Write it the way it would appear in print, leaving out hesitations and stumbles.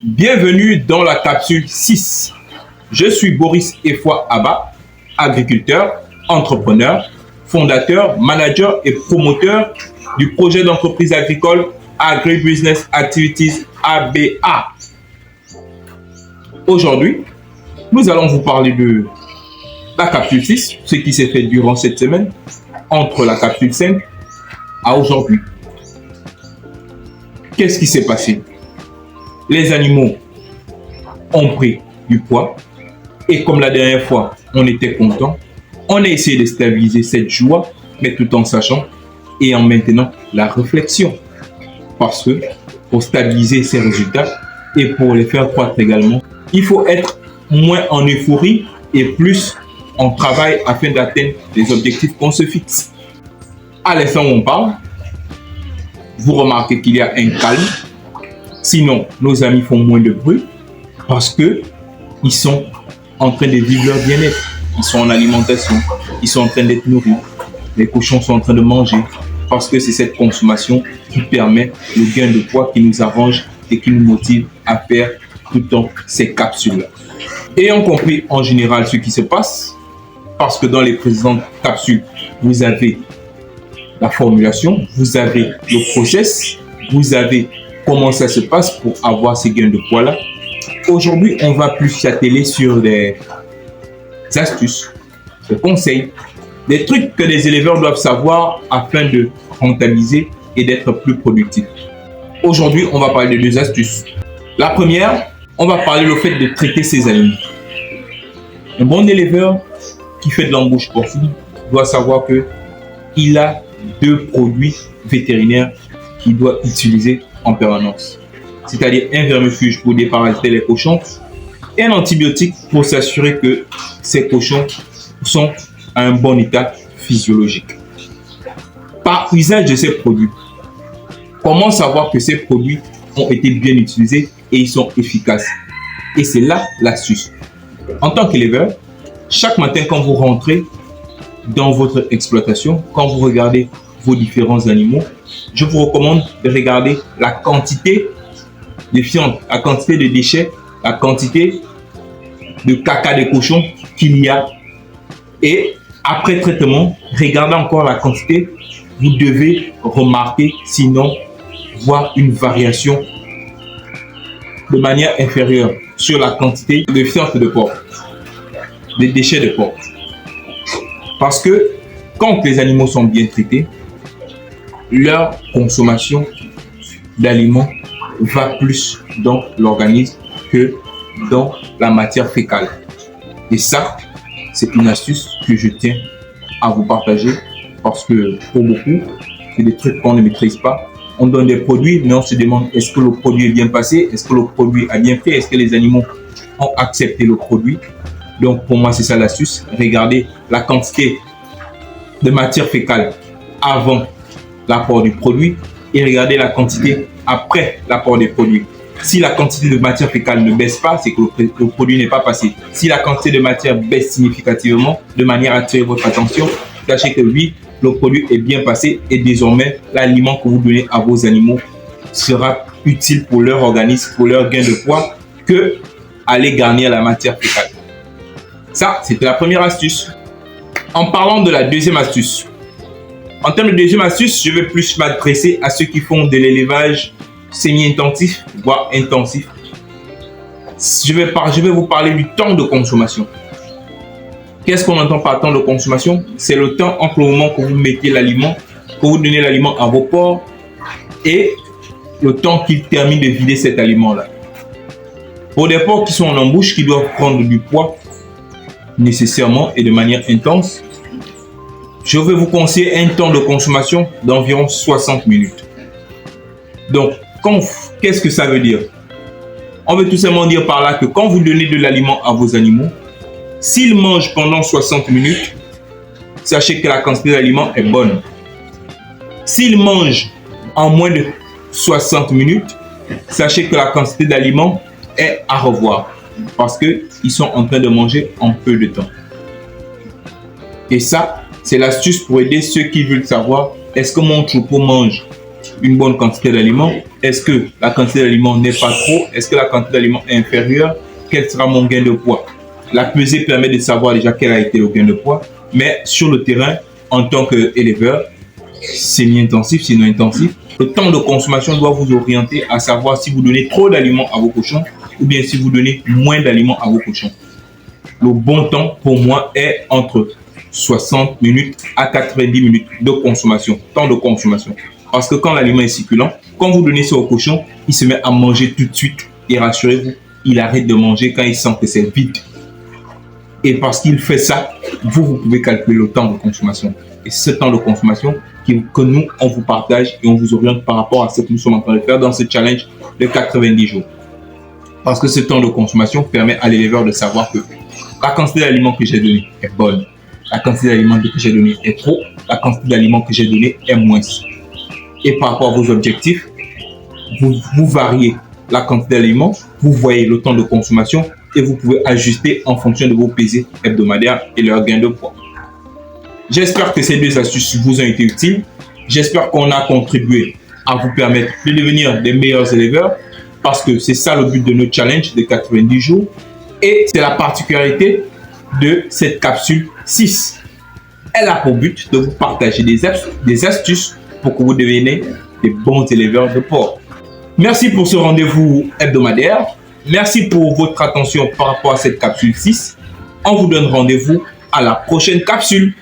Bienvenue dans la capsule 6. Je suis Boris Efwa Abba, agriculteur, entrepreneur, fondateur, manager et promoteur du projet d'entreprise agricole Agribusiness Activities ABA. Aujourd'hui, nous allons vous parler de la capsule 6, ce qui s'est fait durant cette semaine, entre la capsule 5 à aujourd'hui. Qu'est-ce qui s'est passé? Les animaux ont pris du poids et comme la dernière fois, on était content, on a essayé de stabiliser cette joie, mais tout en sachant et en maintenant la réflexion. Parce que pour stabiliser ces résultats et pour les faire croître également, il faut être moins en euphorie et plus en travail afin d'atteindre les objectifs qu'on se fixe. À l'instant où on parle, vous remarquez qu'il y a un calme. Sinon, nos amis font moins de bruit parce qu'ils sont en train de vivre leur bien-être. Ils sont en alimentation, ils sont en train d'être nourris. Les cochons sont en train de manger parce que c'est cette consommation qui permet le gain de poids qui nous arrange et qui nous motive à faire tout le temps ces capsules-là. Ayant compris en général ce qui se passe, parce que dans les précédentes capsules, vous avez la formulation, vous avez le process, vous avez comment ça se passe pour avoir ces gains de poids là. Aujourd'hui, on va plus s'atteler sur des astuces, des conseils, des trucs que les éleveurs doivent savoir afin de rentabiliser et d'être plus productifs. Aujourd'hui, on va parler de deux astuces. La première, on va parler du fait de traiter ses animaux. Un bon éleveur qui fait de l'embauche porcine doit savoir que il a deux produits vétérinaires qu'il doit utiliser en permanence. C'est-à-dire un vermifuge pour déparasiter les cochons et un antibiotique pour s'assurer que ces cochons sont à un bon état physiologique. Par usage de ces produits, comment savoir que ces produits ont été bien utilisés et ils sont efficaces? Et c'est là l'astuce. En tant qu'éleveur, chaque matin quand vous rentrez dans votre exploitation, quand vous regardez vos différents animaux, je vous recommande de regarder la quantité de fientes, la quantité de déchets, la quantité de caca des cochons qu'il y a. Et après traitement, regardez encore la quantité. Vous devez remarquer, sinon voir une variation de manière inférieure sur la quantité de fientes de porc, des déchets de porc. Parce que quand les animaux sont bien traités, leur consommation d'aliments va plus dans l'organisme que dans la matière fécale. Et ça, c'est une astuce que je tiens à vous partager parce que pour beaucoup, c'est des trucs qu'on ne maîtrise pas. On donne des produits, mais on se demande est-ce que le produit est bien passé, est-ce que le produit a bien fait, est-ce que les animaux ont accepté le produit. Donc pour moi, c'est ça l'astuce. Regardez la quantité de matière fécale avant l'apport du produit et regardez la quantité après l'apport des produits. Si la quantité de matière fécale ne baisse pas, c'est que le produit n'est pas passé. Si la quantité de matière baisse significativement, de manière à attirer votre attention, sachez que oui, le produit est bien passé et désormais, l'aliment que vous donnez à vos animaux sera utile pour leur organisme, pour leur gain de poids, que aller garnir la matière fécale. Ça, c'était la première astuce. En parlant de la deuxième astuce, en termes de deuxième astuce, je vais plus m'adresser à ceux qui font de l'élevage semi-intensif, voire intensif. Je vais vous parler du temps de consommation. Qu'est-ce qu'on entend par temps de consommation? C'est le temps entre le moment que vous mettez l'aliment, que vous donnez l'aliment à vos porcs et le temps qu'ils terminent de vider cet aliment-là. Pour des porcs qui sont en embouche, qui doivent prendre du poids nécessairement et de manière intense, je vais vous conseiller un temps de consommation d'environ 60 minutes. Donc, qu'est-ce que ça veut dire? On veut tout simplement dire par là que quand vous donnez de l'aliment à vos animaux, s'ils mangent pendant 60 minutes, sachez que la quantité d'aliment est bonne. S'ils mangent en moins de 60 minutes, sachez que la quantité d'aliment est à revoir parce qu'ils sont en train de manger en peu de temps. Et ça, c'est l'astuce pour aider ceux qui veulent savoir est-ce que mon troupeau mange une bonne quantité d'aliments? Est-ce que la quantité d'aliments n'est pas trop? Est-ce que la quantité d'aliments est inférieure? Quel sera mon gain de poids? La pesée permet de savoir déjà quel a été le gain de poids, mais sur le terrain, en tant qu'éleveur, semi-intensif, sinon intensif, le temps de consommation doit vous orienter à savoir si vous donnez trop d'aliments à vos cochons ou bien si vous donnez moins d'aliments à vos cochons. Le bon temps pour moi est entre 60 minutes à 90 minutes de consommation, temps de consommation. Parce que quand l'aliment est succulent, quand vous donnez ça au cochon, il se met à manger tout de suite. Et rassurez-vous, il arrête de manger quand il sent que c'est vide. Et parce qu'il fait ça, vous pouvez calculer le temps de consommation. Et ce temps de consommation que nous, on vous partage et on vous oriente par rapport à ce que nous sommes en train de faire dans ce challenge de 90 jours. Parce que ce temps de consommation permet à l'éleveur de savoir que la quantité d'aliments que j'ai donné est bonne. La quantité d'aliments que j'ai donné est trop. La quantité d'aliments que j'ai donné est moins. Et par rapport à vos objectifs, vous variez la quantité d'aliments, vous voyez le temps de consommation et vous pouvez ajuster en fonction de vos pesées hebdomadaires et leur gain de poids. J'espère que ces 2 astuces vous ont été utiles. J'espère qu'on a contribué à vous permettre de devenir des meilleurs éleveurs parce que c'est ça le but de notre challenge de 90 jours et c'est la particularité de cette capsule 6. Elle a pour but de vous partager des astuces pour que vous deveniez des bons éleveurs de porc. Merci pour ce rendez-vous hebdomadaire. Merci pour votre attention par rapport à cette capsule 6. On vous donne rendez-vous à la prochaine capsule.